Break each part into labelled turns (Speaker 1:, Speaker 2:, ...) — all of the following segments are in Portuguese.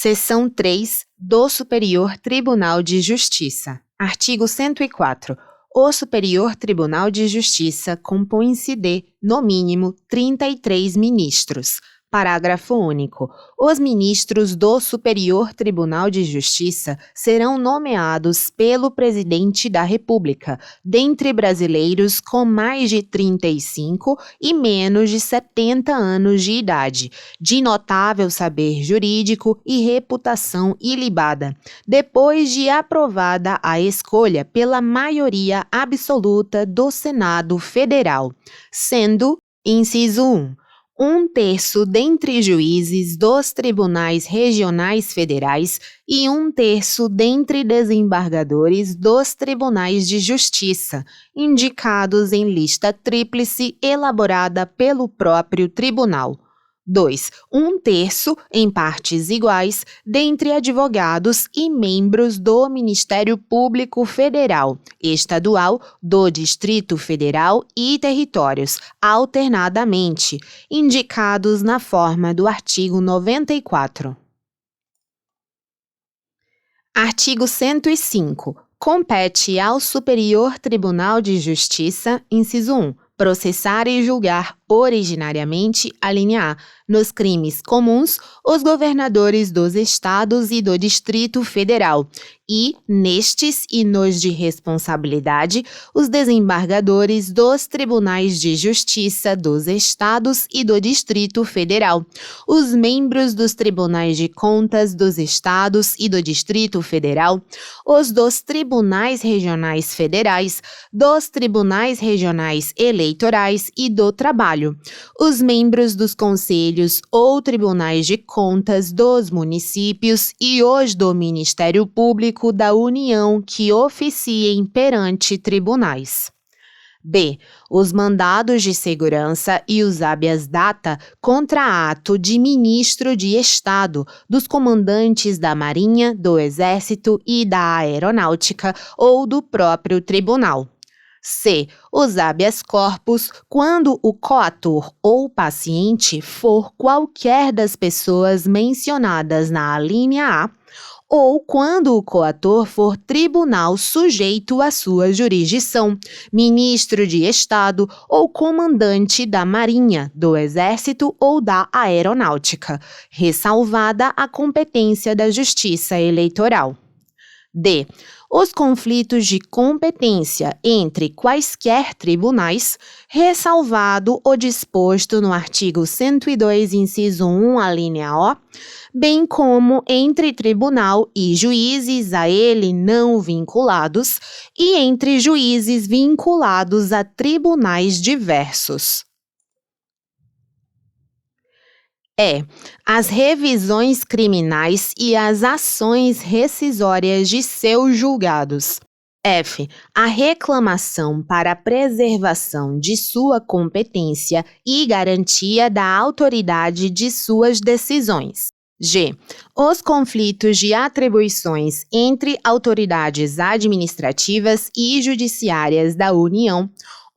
Speaker 1: Seção 3 do Superior Tribunal de Justiça. Artigo 104. O Superior Tribunal de Justiça compõe-se de, no mínimo, 33 ministros. Parágrafo único. Os ministros do Superior Tribunal de Justiça serão nomeados pelo Presidente da República, dentre brasileiros com mais de 35 e menos de 70 anos de idade, de notável saber jurídico e reputação ilibada, depois de aprovada a escolha pela maioria absoluta do Senado Federal, sendo, inciso 1, 1/3 dentre juízes dos tribunais regionais federais e 1/3 dentre desembargadores dos tribunais de justiça, indicados em lista tríplice elaborada pelo próprio tribunal. 2. 1/3, em partes iguais, dentre advogados e membros do Ministério Público Federal, Estadual, do Distrito Federal e territórios, alternadamente, indicados na forma do artigo 94. Artigo 105. Compete ao Superior Tribunal de Justiça, inciso 1, processar e julgar originariamente, alínea A, nos crimes comuns, os governadores dos estados e do Distrito Federal e, nestes e nos de responsabilidade, os desembargadores dos tribunais de justiça dos estados e do Distrito Federal, os membros dos tribunais de contas dos estados e do Distrito Federal, os dos tribunais regionais federais, dos tribunais regionais eleitorais e do trabalho, os membros dos conselhos ou tribunais de contas dos municípios e os do Ministério Público da União que oficiem perante tribunais. B. Os mandados de segurança e os habeas data contra ato de ministro de Estado, dos comandantes da Marinha, do Exército e da Aeronáutica ou do próprio tribunal. C. Os habeas corpus, quando o coator ou paciente for qualquer das pessoas mencionadas na alínea A, ou quando o coator for tribunal sujeito à sua jurisdição, ministro de Estado ou comandante da Marinha, do Exército ou da Aeronáutica, ressalvada a competência da Justiça Eleitoral. D. Os conflitos de competência entre quaisquer tribunais, ressalvado o disposto no artigo 102, inciso 1, alínea O, bem como entre tribunal e juízes a ele não vinculados e entre juízes vinculados a tribunais diversos. As revisões criminais e as ações rescisórias de seus julgados. F. A reclamação para a preservação de sua competência e garantia da autoridade de suas decisões. G. Os conflitos de atribuições entre autoridades administrativas e judiciárias da União,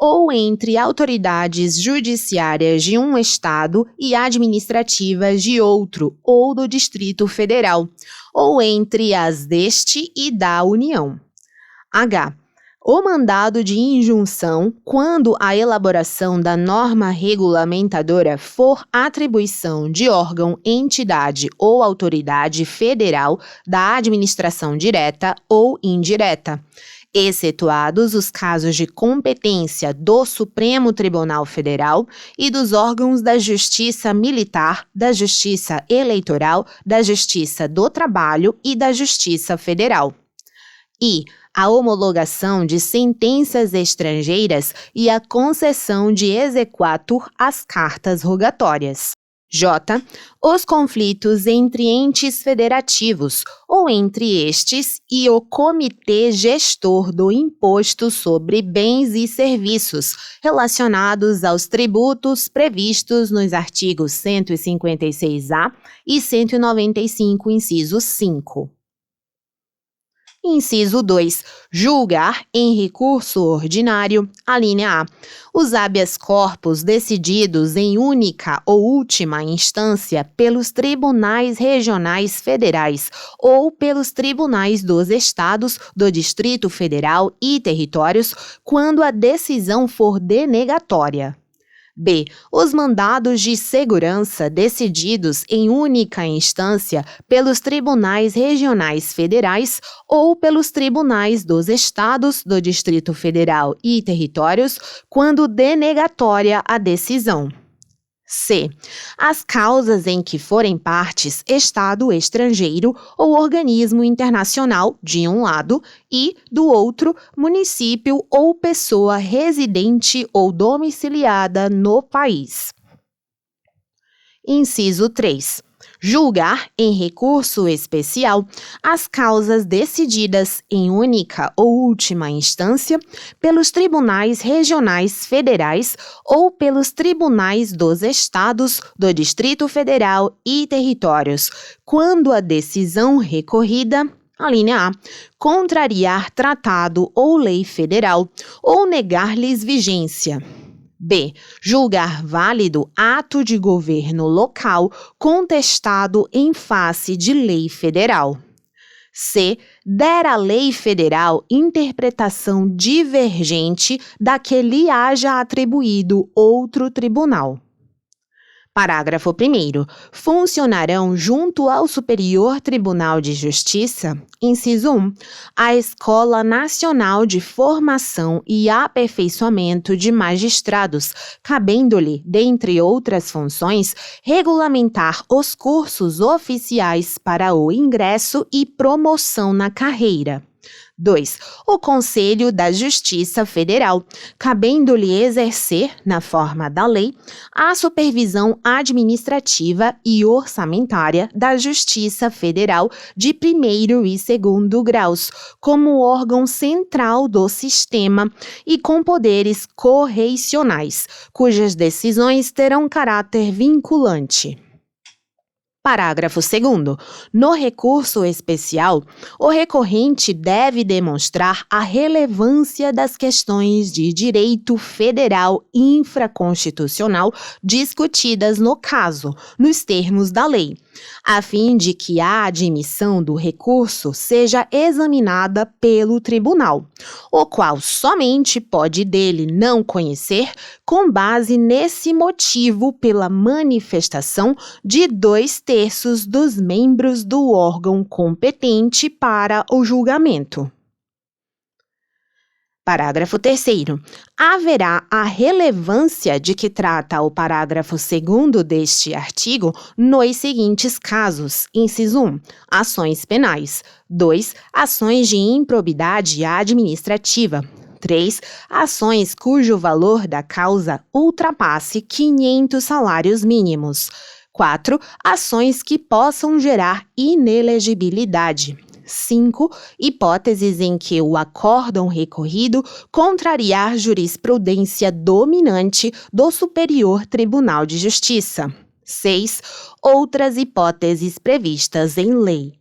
Speaker 1: ou entre autoridades judiciárias de um Estado e administrativas de outro ou do Distrito Federal, ou entre as deste e da União. H. O mandado de injunção, quando a elaboração da norma regulamentadora for atribuição de órgão, entidade ou autoridade federal da administração direta ou indireta, excetuados os casos de competência do Supremo Tribunal Federal e dos órgãos da Justiça Militar, da Justiça Eleitoral, da Justiça do Trabalho e da Justiça Federal. I. A homologação de sentenças estrangeiras e a concessão de exequatur às cartas rogatórias. J. Os conflitos entre entes federativos ou entre estes e o Comitê Gestor do Imposto sobre Bens e Serviços relacionados aos tributos previstos nos artigos 156-A e 195, inciso 5. Inciso 2. Julgar em recurso ordinário. Alínea A. Os habeas corpus decididos em única ou última instância pelos tribunais regionais federais ou pelos tribunais dos estados, do Distrito Federal e territórios, quando a decisão for denegatória. B. Os mandados de segurança decididos em única instância pelos tribunais regionais federais ou pelos tribunais dos estados, do Distrito Federal e territórios, quando denegatória a decisão. C. As causas em que forem partes Estado estrangeiro ou organismo internacional, de um lado, e, do outro, município ou pessoa residente ou domiciliada no país. Inciso 3. Julgar em recurso especial as causas decididas em única ou última instância pelos tribunais regionais federais ou pelos tribunais dos estados, do Distrito Federal e territórios, quando a decisão recorrida, alínea A, contrariar tratado ou lei federal ou negar-lhes vigência. B. Julgar válido ato de governo local contestado em face de lei federal. C. Der à lei federal interpretação divergente da que lhe haja atribuído outro tribunal. Parágrafo 1º. Funcionarão junto ao Superior Tribunal de Justiça, inciso 1, a Escola Nacional de Formação e Aperfeiçoamento de Magistrados, cabendo-lhe, dentre outras funções, regulamentar os cursos oficiais para o ingresso e promoção na carreira. 2. O Conselho da Justiça Federal, cabendo-lhe exercer, na forma da lei, a supervisão administrativa e orçamentária da Justiça Federal de primeiro e segundo graus, como órgão central do sistema e com poderes correicionais, cujas decisões terão caráter vinculante. Parágrafo 2º. No recurso especial, o recorrente deve demonstrar a relevância das questões de direito federal infraconstitucional discutidas no caso, nos termos da lei, a fim de que a admissão do recurso seja examinada pelo tribunal, o qual somente pode dele não conhecer com base nesse motivo pela manifestação de 2/3 dos membros do órgão competente para o julgamento. Parágrafo 3º. Haverá a relevância de que trata o parágrafo 2º deste artigo nos seguintes casos. Inciso 1. Ações penais. 2. Ações de improbidade administrativa. 3. Ações cujo valor da causa ultrapasse 500 salários mínimos. 4. Ações que possam gerar inelegibilidade. 5. Hipóteses em que o acórdão recorrido contrariar jurisprudência dominante do Superior Tribunal de Justiça. 6. Outras hipóteses previstas em lei.